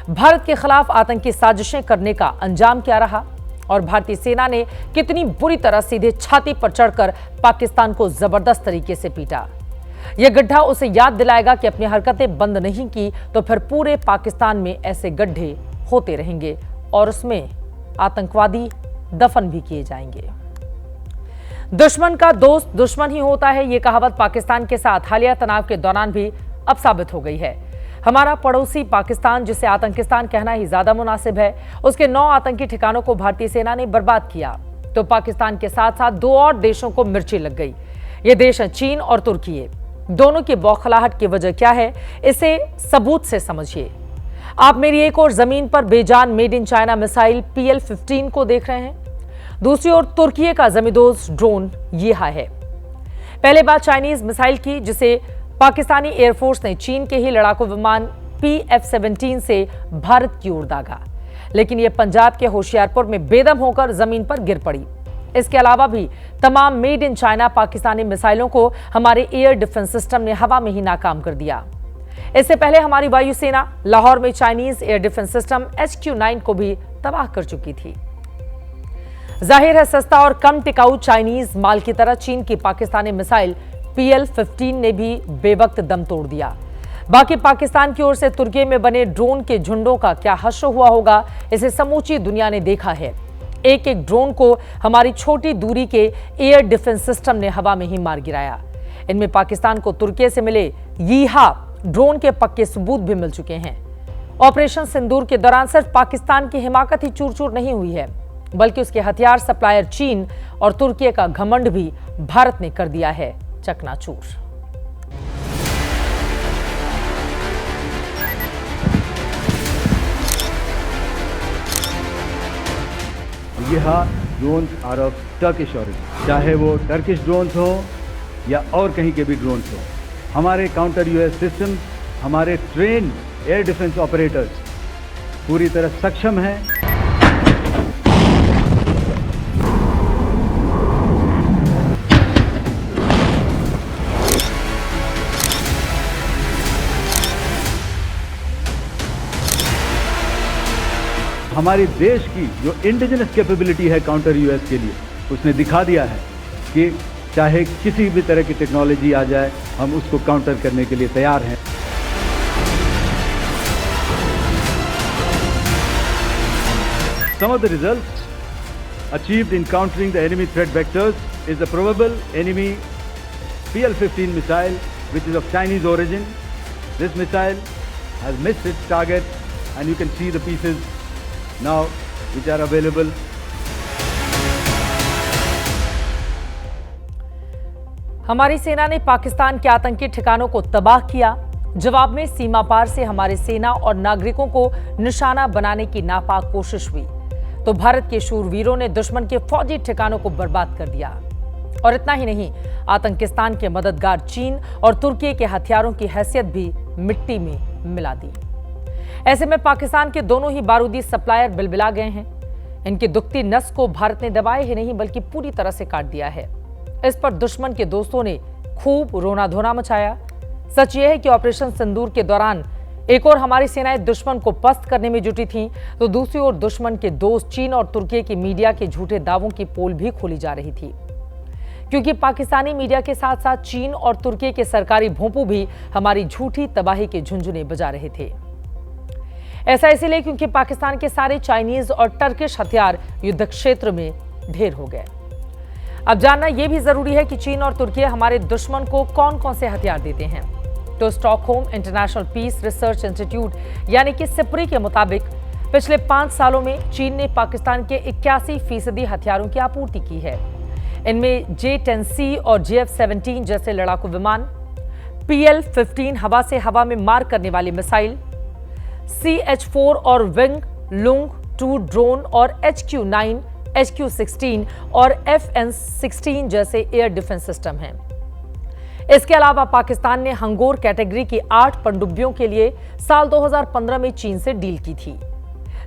भारत के खिलाफ आतंकी साजिशें करने का अंजाम क्या रहा और भारतीय सेना ने कितनी बुरी तरह सीधे छाती पर चढ़कर पाकिस्तान को जबरदस्त तरीके से पीटा। यह गड्ढा उसे याद दिलाएगा कि अपनी हरकतें बंद नहीं की तो फिर पूरे पाकिस्तान में ऐसे गड्ढे होते रहेंगे और उसमें आतंकवादी दफन भी किए जाएंगे। दुश्मन का दोस्त दुश्मन ही होता है, यह कहावत पाकिस्तान के साथ हालिया तनाव के दौरान भी अब साबित हो गई है। हमारा पड़ोसी पाकिस्तान, जिसे आतंकिस्तान कहना ही ज्यादा मुनासिब है, उसके 9 आतंकी ठिकानों को भारतीय सेना ने बर्बाद किया तो पाकिस्तान के साथ साथ 2 और देशों को मिर्ची लग गई। ये देश हैं चीन और तुर्की। दोनों की बौखलाहट की वजह क्या है, इसे सबूत से समझिए। आप मेरी एक और जमीन पर बेजान made in China missile PL-15 को देख रहे हैं, दूसरी ओर तुर्की का जमींदोज ड्रोन यीहा है। पहले बात चाइनीज मिसाइल की, जिसे पाकिस्तानी एयरफोर्स ने चीन के ही लड़ाकू विमान PF-17 से भारत की ओर दागा, लेकिन यह पंजाब के होशियारपुर में बेदम होकर जमीन पर गिर पड़ी। इसके अलावा भी तमाम मेड इन चाइना पाकिस्तानी मिसाइलों को हमारे एयर डिफेंस सिस्टम ने हवा में ही नाकाम कर दिया। इससे पहले हमारी वायुसेना लाहौर में Chinese air defence system HQ-9 को भी तबाह कर चुकी थी। जाहिर है सस्ता और कम टिकाऊ चाइनीज माल की तरह चीन की पाकिस्तानी मिसाइल PL-15 ने भी बेवक्त दम तोड़ दिया। बाकी पाकिस्तान की ओर से तुर्की में बने ड्रोन के झुंडों का क्या हश्र हुआ होगा, इसे समूची दुनिया ने देखा है। एक एक ड्रोन को हमारी छोटी दूरी के एयर डिफेंस सिस्टम ने हवा में ही मार गिराया। इनमें पाकिस्तान को तुर्की से मिले यीहा ड्रोन के पक्के सबूत भी मिल चुके हैं। ऑपरेशन सिंदूर के दौरान सिर्फ पाकिस्तान की हिमाकत ही चूर चूर नहीं हुई है, बल्कि उसके हथियार सप्लायर चीन और तुर्की का घमंड भी भारत ने कर दिया है चकनाचूर। यह drones are of Turkish origin, चाहे वो टर्किश ड्रोन्स हो या और कहीं के भी ड्रोन्स हो। हमारे काउंटर यूएस सिस्टम, हमारे ट्रेन एयर डिफेंस ऑपरेटर्स पूरी तरह सक्षम हैं। हमारी देश की जो इंडिजिनस कैपेबिलिटी है काउंटर यूएस के लिए, उसने दिखा दिया है कि चाहे किसी भी तरह की टेक्नोलॉजी आ जाए, हम उसको काउंटर करने के लिए तैयार हैं। Some of the results achieved in countering the enemy threat vectors is the probable enemy PL-15 missile, which is of Chinese origin. This missile has missed its target, and you can see the pieces now which are available. हमारी सेना ने पाकिस्तान के आतंकी ठिकानों को तबाह किया। जवाब में सीमा पार से हमारी सेना और नागरिकों को निशाना बनाने की नापाक कोशिश हुई तो भारत के शूरवीरों ने दुश्मन के फौजी ठिकानों को बर्बाद कर दिया। और इतना ही नहीं, आतंकिस्तान के मददगार चीन और तुर्की के हथियारों की हैसियत भी मिट्टी में मिला दी। ऐसे में पाकिस्तान के दोनों ही बारूदी सप्लायर बिलबिला गए हैं। इनकी दुखती नस को भारत ने दबाए ही नहीं बल्कि पूरी तरह से काट दिया है। इस पर दुश्मन के दोस्तों ने खूब रोना धोना मचाया। सच यह है कि ऑपरेशन सिंदूर के दौरान एक और हमारी सेनाएं दुश्मन को पस्त करने में जुटी थीं, तो दूसरी ओर दुश्मन के दोस्त चीन और तुर्की की मीडिया के झूठे दावों की पोल भी खोली जा रही थी, क्योंकि पाकिस्तानी मीडिया के साथ साथ चीन और तुर्की के सरकारी भोंपू भी हमारी झूठी तबाही के झुंझुने बजा रहे थे। ऐसा इसलिए क्योंकि पाकिस्तान के सारे चाइनीज और टर्किश हथियार युद्ध क्षेत्र में ढेर हो गए। अब जानना यह भी जरूरी है कि चीन और तुर्की हमारे दुश्मन को कौन कौन से हथियार देते हैं। तो Stockholm International Peace Research Institute यानी कि सिप्री के मुताबिक पिछले 5 सालों में चीन ने पाकिस्तान के 81% हथियारों की आपूर्ति की है। इनमें J-10C और JF-17 जैसे लड़ाकू विमान, PL-15 हवा से हवा में मार करने वाली मिसाइल, CH-4 और विंग लुंग 2 ड्रोन और HQ-9, HQ-16 और FN-16 जैसे एयर डिफेंस सिस्टम हैं। इसके अलावा पाकिस्तान ने हंगोर कैटेगरी की 8 पनडुब्बियों के लिए साल 2015 में चीन से डील की थी।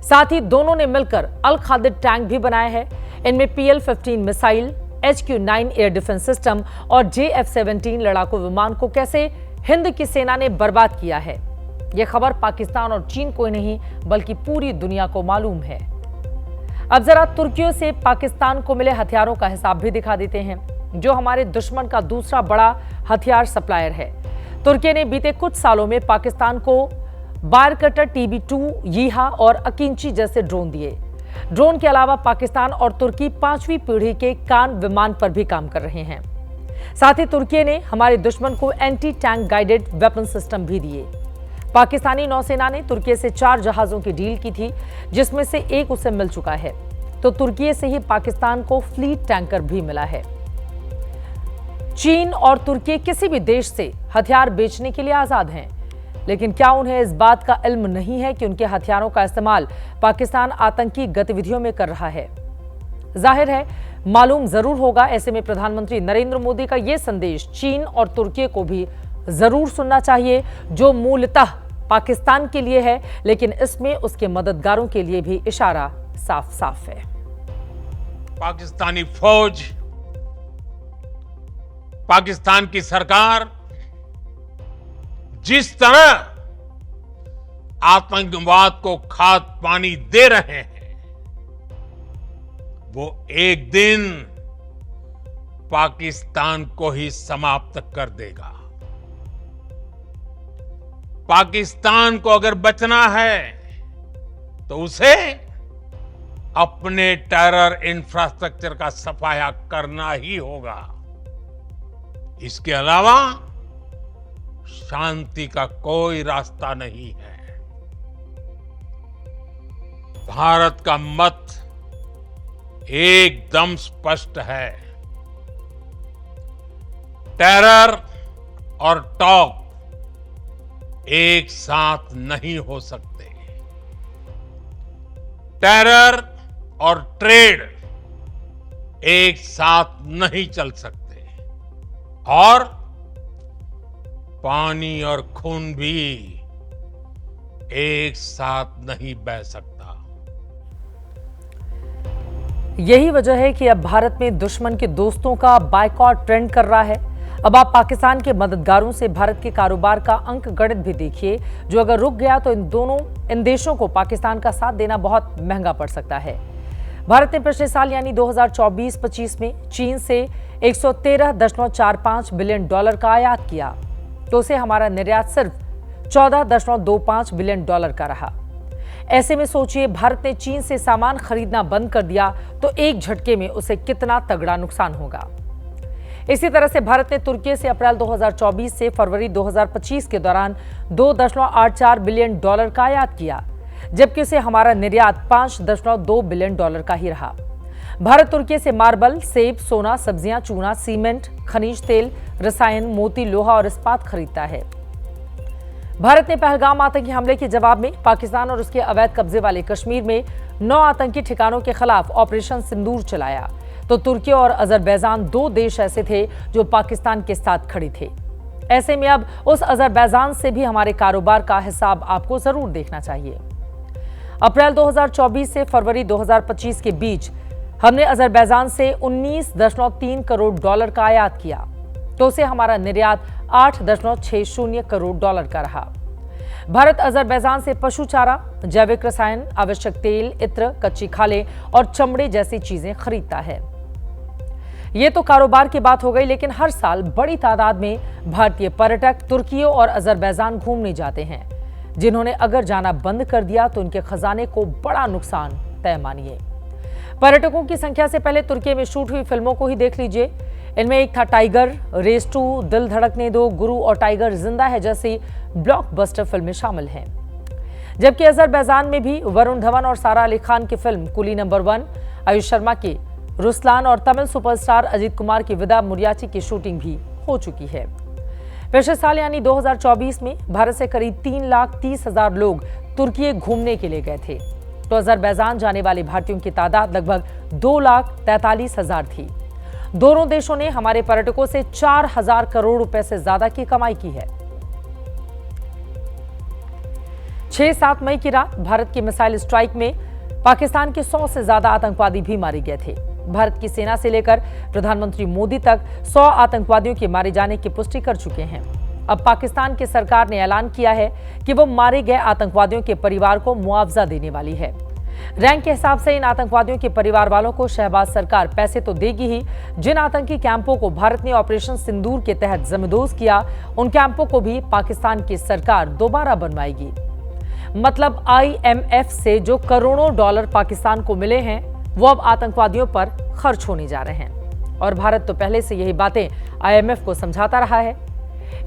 साथ ही दोनों ने मिलकर अल खादिर टैंक भी बनाए हैं। इनमें PL-15 missile, HQ-9 air defence system और JF-17 लड़ाकू विमान को कैसे हिंद की सेना ने बर्बाद किया है, यह खबर पाकिस्तान और चीन को ही नहीं बल्कि पूरी दुनिया को मालूम है। अब जरा तुर्कियों से पाकिस्तान को मिले हथियारों का हिसाब भी दिखा देते हैं, जो हमारे दुश्मन का दूसरा बड़ा हथियार सप्लायर है। तुर्की ने बीते कुछ सालों में पाकिस्तान को बारकटर TB2, यीहा और अकिंची जैसे ड्रोन दिए। ड्रोन के अलावा पाकिस्तान और तुर्की 5वीं पीढ़ी के कान विमान पर भी काम कर रहे हैं। साथ ही तुर्की ने हमारे दुश्मन को anti tank guided weapon system भी दिए। पाकिस्तानी नौसेना ने तुर्की से 4 जहाजों की डील की थी, जिसमें से एक उसे मिल चुका है, तो तुर्की से ही पाकिस्तान को फ्लीट टैंकर भी मिला है। चीन और तुर्की किसी भी देश से हथियार बेचने के लिए आजाद हैं, लेकिन क्या उन्हें इस बात का इल्म नहीं है कि उनके हथियारों का इस्तेमाल पाकिस्तान आतंकी गतिविधियों में कर रहा है? जाहिर है मालूम जरूर होगा। ऐसे में प्रधानमंत्री नरेंद्र मोदी का यह संदेश चीन और तुर्की को भी जरूर सुनना चाहिए, जो मूलतः पाकिस्तान के लिए है, लेकिन इसमें उसके मददगारों के लिए भी इशारा साफ साफ है। पाकिस्तानी फौज, पाकिस्तान की सरकार जिस तरह आतंकवाद को खाद पानी दे रहे हैं, वो एक दिन पाकिस्तान को ही समाप्त कर देगा। पाकिस्तान को अगर बचना है तो उसे अपने टेरर इंफ्रास्ट्रक्चर का सफाया करना ही होगा। इसके अलावा शांति का कोई रास्ता नहीं है। भारत का मत एकदम स्पष्ट है। टेरर और टॉप एक साथ नहीं हो सकते। टेरर और ट्रेड एक साथ नहीं चल सकते और पानी और खून भी एक साथ नहीं बह सकता। यही वजह है कि अब भारत में दुश्मन के दोस्तों का बायकॉट ट्रेंड कर रहा है। अब आप पाकिस्तान के मददगारों से भारत के कारोबार का अंक गणित भी देखिए, जो अगर रुक गया तो इन देशों को पाकिस्तान का साथ देना बहुत महंगा पड़ सकता है। भारत ने पिछले साल यानी 2024-25 में चीन से 113.45 बिलियन डॉलर का आयात किया, तो उसे हमारा निर्यात सिर्फ 14.25 बिलियन डॉलर का रहा। ऐसे में सोचिए, भारत ने चीन से सामान खरीदना बंद कर दिया तो एक झटके में उसे कितना तगड़ा नुकसान होगा। इसी तरह से भारत ने तुर्की से अप्रैल 2024 से फरवरी 2025 के दौरान 2.84 बिलियन डॉलर का आयात किया, जबकि उसे हमारा निर्यात 5.2 बिलियन डॉलर का ही रहा। भारत तुर्की से मार्बल, सेब, सोना, सब्जियां, चूना, सीमेंट, खनिज तेल, रसायन, मोती, लोहा और इस्पात खरीदता है। भारत ने पहलगाम आतंकी हमले के जवाब में पाकिस्तान और उसके अवैध कब्जे वाले कश्मीर में 9 आतंकी ठिकानों के खिलाफ ऑपरेशन सिंदूर चलाया, तो तुर्की और अजरबैजान 2 देश ऐसे थे जो पाकिस्तान के साथ खड़े थे। ऐसे में अब उस अजरबैजान से भी हमारे कारोबार का हिसाब आपको जरूर देखना चाहिए। अप्रैल 2024 से फरवरी 2025 के बीच हमने अजरबैजान से 19.3 करोड़ डॉलर का आयात किया, तो उसे हमारा निर्यात 8.60 करोड़ डॉलर का रहा। भारत अजरबैजान से पशु चारा, जैविक रसायन, आवश्यक तेल, इत्र, कच्ची खालें और चमड़े जैसी चीजें खरीदता है। ये तो कारोबार की बात हो गई, लेकिन हर साल बड़ी तादाद में भारतीय पर्यटक तुर्की और अजरबैजान घूमने जाते हैं, जिन्होंने अगर जाना बंद कर दिया तो उनके खजाने को बड़ा नुकसान तय मानिए। पर्यटकों की संख्या से पहले तुर्की में शूट हुई फिल्मों को ही देख लीजिए। इनमें एक था टाइगर, रेस 2, दिल धड़कने दो, गुरु और टाइगर जिंदा है जैसी ब्लॉकबस्टर फिल्में शामिल हैं। जबकि अजरबैजान में भी वरुण धवन और सारा अली खान की फिल्म कुली नंबर 1, आयुष शर्मा की रुस्लान और तमिल सुपरस्टार अजीत कुमार की विदा मुरियाची की शूटिंग भी हो चुकी है। पिछले साल यानी 2024 में भारत से करीब 3,30,000 लोग तुर्की घूमने के लिए गए थे, तो अजरबैजान जाने वाले भारतीयों की तादाद लगभग 2,43,000 थी। दोनों देशों ने हमारे पर्यटकों से 4,000 करोड़ रुपए से ज्यादा की कमाई की है। 6-7 मई की रात भारत की मिसाइल स्ट्राइक में पाकिस्तान के 100 से ज्यादा आतंकवादी भी मारे गए थे। भारत की सेना से लेकर प्रधानमंत्री मोदी तक 100 आतंकवादियों के मारे जाने की पुष्टि कर चुके हैं। अब पाकिस्तान की सरकार ने ऐलान किया है कि वो मारे गए आतंकवादियों के परिवार को मुआवजा देने वाली है। रैंक के हिसाब से इन आतंकवादियों के परिवार वालों को शहबाज सरकार पैसे तो देगी ही, जिन आतंकी कैंपों को भारत ने ऑपरेशन सिंदूर के तहत जमींदोज किया, उन कैंपों को भी पाकिस्तान की सरकार दोबारा बनवाएगी। मतलब IMF से जो करोड़ों डॉलर पाकिस्तान को मिले हैं, वो अब आतंकवादियों पर खर्च होने जा रहे हैं। और भारत तो पहले से यही बातें IMF को समझाता रहा है।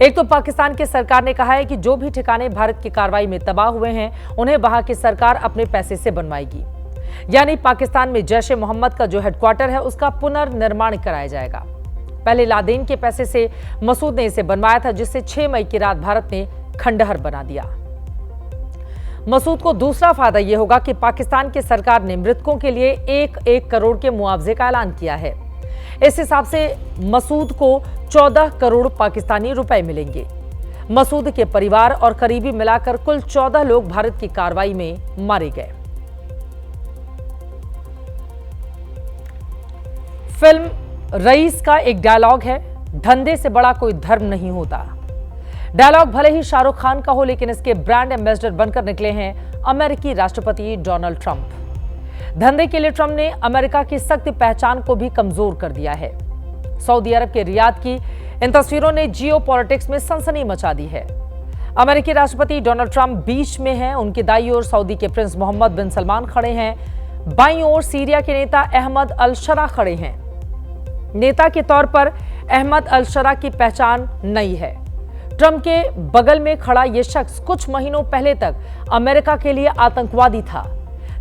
एक तो पाकिस्तान की सरकार ने कहा है कि जो भी ठिकाने भारत की कार्रवाई में तबाह हुए हैं, उन्हें वहां की सरकार अपने पैसे से बनवाएगी। यानी पाकिस्तान में जैश-ए मोहम्मद का जो हेडक्वार्टर है, उसका पुनर्निर्माण कराया जाएगा। पहले लादेन के पैसे से मसूद ने इसे बनवाया था, जिससे 6 मई की रात भारत ने खंडहर बना दिया। मसूद को दूसरा फायदा यह होगा कि पाकिस्तान की सरकार ने मृतकों के लिए 1-1 करोड़ के मुआवजे का ऐलान किया है। इस हिसाब से मसूद को 14 करोड़ पाकिस्तानी रुपए मिलेंगे। मसूद के परिवार और करीबी मिलाकर कुल 14 लोग भारत की कार्रवाई में मारे गए। फिल्म रईस का एक डायलॉग है, धंधे से बड़ा कोई धर्म नहीं होता। डायलॉग भले ही शाहरुख खान का हो, लेकिन इसके ब्रांड एम्बेसडर बनकर निकले हैं अमेरिकी राष्ट्रपति डोनाल्ड ट्रंप। धंधे के लिए ट्रंप ने अमेरिका की सख्त पहचान को भी कमजोर कर दिया है। सऊदी अरब के रियाद की इन तस्वीरों ने जियोपॉलिटिक्स में सनसनी मचा दी है। अमेरिकी राष्ट्रपति डोनाल्ड ट्रंप बीच में हैं, उनके दाईं ओर सऊदी के प्रिंस मोहम्मद बिन सलमान खड़े हैं, बाईं ओर सीरिया के नेता अहमद अल-शरा खड़े हैं। नेता के तौर पर अहमद अल-शरा की पहचान नई है। ट्रंप के बगल में खड़ा यह शख्स कुछ महीनों पहले तक अमेरिका के लिए आतंकवादी था,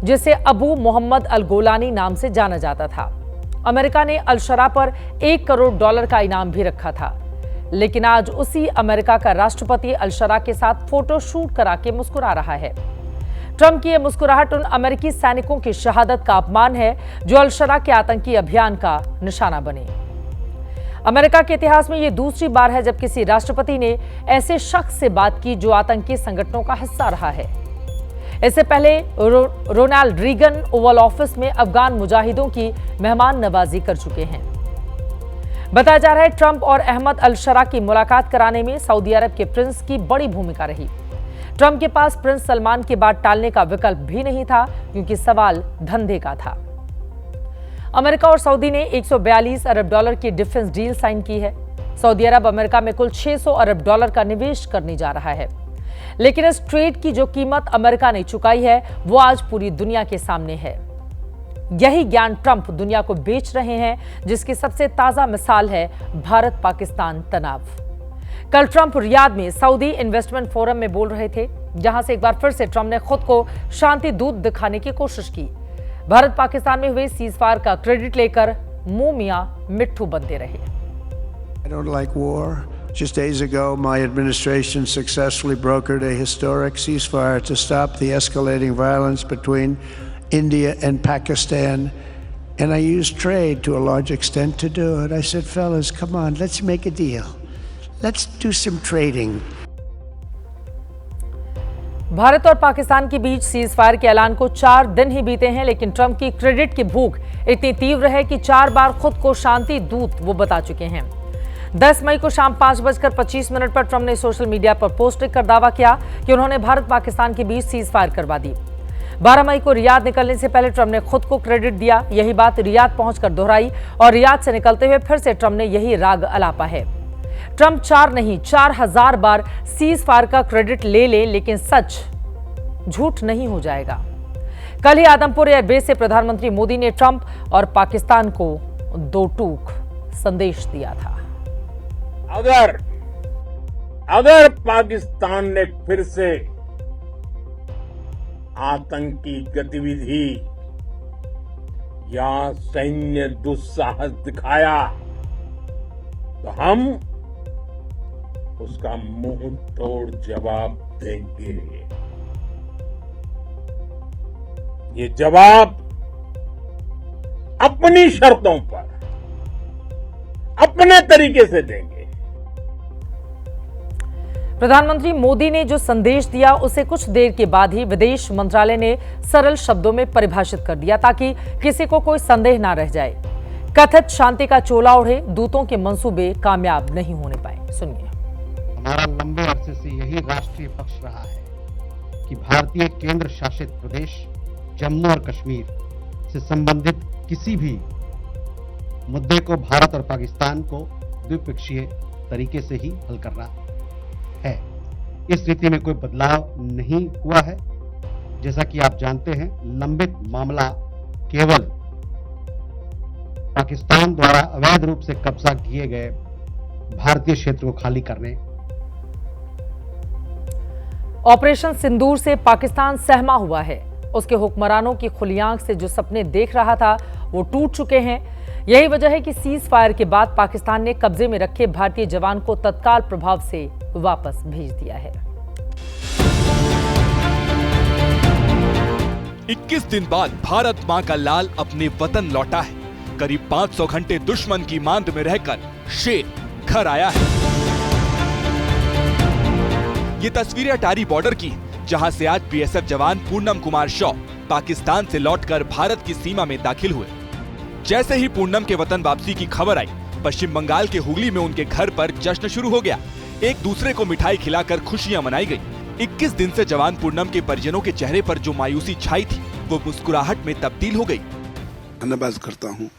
जिसे अबू मोहम्मद अल गोलानी नाम से जाना जाता था। अमेरिका ने अल-शरा पर $1 करोड़ का इनाम भी रखा था, लेकिन आज उसी अमेरिका का राष्ट्रपति अल-शरा के साथ फोटो शूट करा के मुस्कुरा रहा है। ट्रंप की यह मुस्कुराहट उन अमेरिकी सैनिकों की शहादत का अपमान है जो अल-शरा के आतंकी अभियान का निशाना बने। अमेरिका के इतिहास में यह दूसरी बार है जब किसी राष्ट्रपति ने ऐसे शख्स से बात की जो आतंकी संगठनों का हिस्सा रहा है। इससे पहले रोनाल्ड रीगन ओवल ऑफिस में अफगान मुजाहिदों की मेहमान नवाजी कर चुके हैं। बताया जा रहा है ट्रंप और अहमद अल-शरा की मुलाकात कराने में सऊदी अरब के प्रिंस की बड़ी भूमिका रही। ट्रंप के पास प्रिंस सलमान की बात टालने का विकल्प भी नहीं था, क्योंकि सवाल धंधे का था। अमेरिका और सऊदी ने $142 अरब की डिफेंस डील साइन की है। सऊदी अरब अमेरिका में कुल $600 अरब का निवेश करने जा रहा है, लेकिन इस ट्रेड की जो कीमत अमेरिका ने चुकाई है वो आज पूरी दुनिया के सामने है। यही ज्ञान ट्रंप दुनिया को बेच रहे हैं, जिसकी सबसे ताजा मिसाल है भारत पाकिस्तान तनाव। कल ट्रंप रियाद में सऊदी इन्वेस्टमेंट फोरम में बोल रहे थे, जहां से एक बार फिर से ट्रंप ने खुद को शांति दूत दिखाने की कोशिश की। भारत पाकिस्तान में हुए सीजफायर का क्रेडिट लेकर मुंह मियां मिट्ठू बनते रहे। I don't like war. Just days ago, my administration successfully brokered a historic ceasefire to stop the escalating violence between India and Pakistan, and I used trade to a large extent to do it. I said, fellas, come on, let's make a deal. Let's do some trading. Bharat और पाकिस्तान के बीच cease fire के ऐलान को 4 दिन ही बीते हैं, लेकिन Trump की क्रेडिट की भूख इतनी तीव्र है कि 4 बार खुद को शांति दूत वो बता चुके हैं। 10 मई को शाम 5:25 पर ट्रंप ने सोशल मीडिया पर पोस्ट कर दावा किया कि उन्होंने भारत पाकिस्तान के बीच सीज फायर करवा दी। 12 मई को रियाद निकलने से पहले ट्रंप ने खुद को क्रेडिट दिया। यही बात रियाद पहुंचकर दोहराई और रियाद से निकलते हुए फिर से ट्रंप ने यही राग अलापा है। ट्रंप 4 नहीं 4000 बार सीज फायर का क्रेडिट ले ले, लेकिन सच झूठ नहीं हो जाएगा। कल ही आदमपुर एयरबेस से प्रधानमंत्री मोदी ने ट्रंप और पाकिस्तान को 2 टूक संदेश दिया था। अगर पाकिस्तान ने फिर से आतंकी गतिविधि या सैन्य दुस्साहस दिखाया तो हम उसका मुंह तोड़ जवाब देंगे। ये जवाब अपनी शर्तों पर अपने तरीके से देंगे। प्रधानमंत्री मोदी ने जो संदेश दिया उसे कुछ देर के बाद ही विदेश मंत्रालय ने सरल शब्दों में परिभाषित कर दिया, ताकि किसी को कोई संदेह ना रह जाए। कथित शांति का चोला ओढ़े दूतों के मंसूबे कामयाब नहीं होने पाए। सुनिए। हमारा लंबे अरसे से यही राष्ट्रीय पक्ष रहा है कि भारतीय केंद्र शासित प्रदेश जम्मू और कश्मीर से संबंधित किसी भी मुद्दे को भारत और पाकिस्तान को द्विपक्षीय तरीके से ही हल करना है। इस स्थिति में कोई बदलाव नहीं हुआ है। जैसा कि आप जानते हैं, लंबित मामला केवल पाकिस्तान द्वारा अवैध रूप से कब्जा किए गए भारतीय क्षेत्र को खाली करने। ऑपरेशन सिंदूर से पाकिस्तान सहमा हुआ है। उसके हुक्मरानों की खुली आंख से जो सपने देख रहा था वो टूट चुके हैं। यही वजह है कि सीज फायर के बाद पाकिस्तान ने कब्जे में रखे भारतीय जवान को तत्काल प्रभाव से वापस भेज दिया है। 21 दिन बाद भारत मां का लाल अपने वतन लौटा है। करीब 500 घंटे दुश्मन की मांद में रहकर शेर घर आया है। ये तस्वीरें अटारी बॉर्डर की हैं, जहां से आज बीएसएफ जवान पूनम कुमार शॉ पाकिस्तान से लौटकर भारत की सीमा में दाखिल हुए। जैसे ही पूनम के वतन वापसी की खबर आई, पश्चिम बंगाल के हुगली में उनके घर पर जश्न शुरू हो गया। एक दूसरे को मिठाई खिलाकर खुशियां मनाई गई। 21 दिन से जवान पूनम के परिजनों के चेहरे पर जो मायूसी छाई थी, वो मुस्कुराहट में तब्दील हो गई। धन्यवाद करता हूँ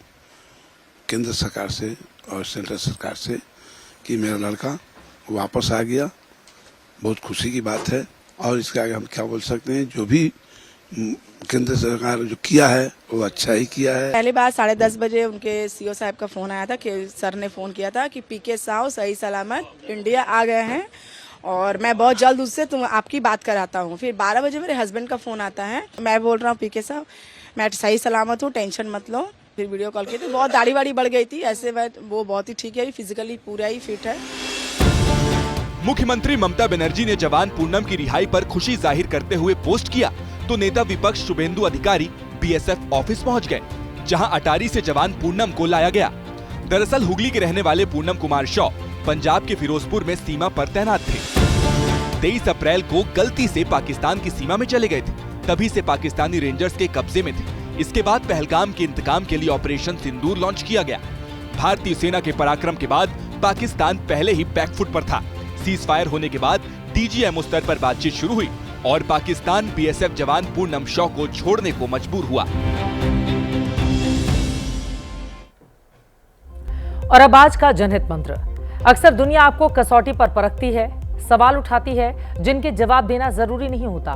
केंद्र सरकार से और सेंट्रल सरकार से कि मेरा लड़का वापस आ गया। बहुत खुशी की बात है। और इसके आगे हम क्या बोल सकते हैं, जो भी केंद्र सरकार जो किया है वो अच्छा ही किया है। पहली बार 10:30 बजे उनके सीओ साहब का फोन आया था कि सर ने फोन किया था कि पीके साहब सही सलामत इंडिया आ गए हैं और मैं बहुत जल्द उससे आपकी बात कराता हूँ। फिर 12 बजे मेरे हस्बैंड का फोन आता है, मैं बोल रहा हूँ पीके साहब मैं सही सलामत हूँ, टेंशन मत लो। फिर वीडियो कॉल की तो बहुत दाढ़ी वाड़ी बढ़ गई थी, ऐसे वो बहुत ही ठीक है, फिजिकली पूरा ही फिट है। मुख्यमंत्री ममता बनर्जी ने जवान पूनम की रिहाई पर खुशी जाहिर करते हुए पोस्ट किया तो नेता विपक्ष शुभेंदु अधिकारी बीएसएफ ऑफिस पहुंच गए, जहां अटारी से जवान पूनम को लाया गया। दरअसल हुगली के रहने वाले पूनम कुमार शॉ पंजाब के फिरोजपुर में सीमा पर तैनात थे। 23 अप्रैल को गलती से पाकिस्तान की सीमा में चले गए थे, तभी से पाकिस्तानी रेंजर्स के कब्जे में थे। इसके बाद पहलगाम के इंतकाम के लिए ऑपरेशन सिंदूर लॉन्च किया गया। भारतीय सेना के पराक्रम के बाद पाकिस्तान पहले ही बैकफुट पर था। सीज फायर होने के बाद डीजीएमओ स्तर पर बातचीत शुरू हुई और पाकिस्तान बीएसएफ जवान पूनम शॉ को छोड़ने को मजबूर हुआ। और अब आज का जनहित मंत्र। अक्सर दुनिया आपको कसौटी पर परखती है, सवाल उठाती है जिनके जवाब देना जरूरी नहीं होता।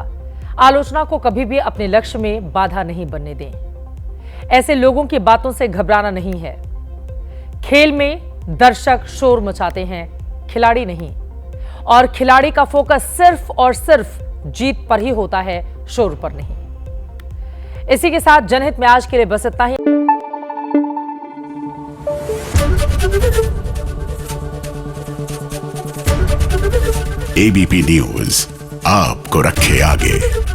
आलोचना को कभी भी अपने लक्ष्य में बाधा नहीं बनने दें। ऐसे लोगों की बातों से घबराना नहीं है। खेल में दर्शक शोर मचाते हैं, खिलाड़ी नहीं, और खिलाड़ी का फोकस सिर्फ और सिर्फ जीत पर ही होता है, शोर पर नहीं। इसी के साथ जनहित में आज के लिए बस इतना ही। एबीपी न्यूज आपको रखे आगे।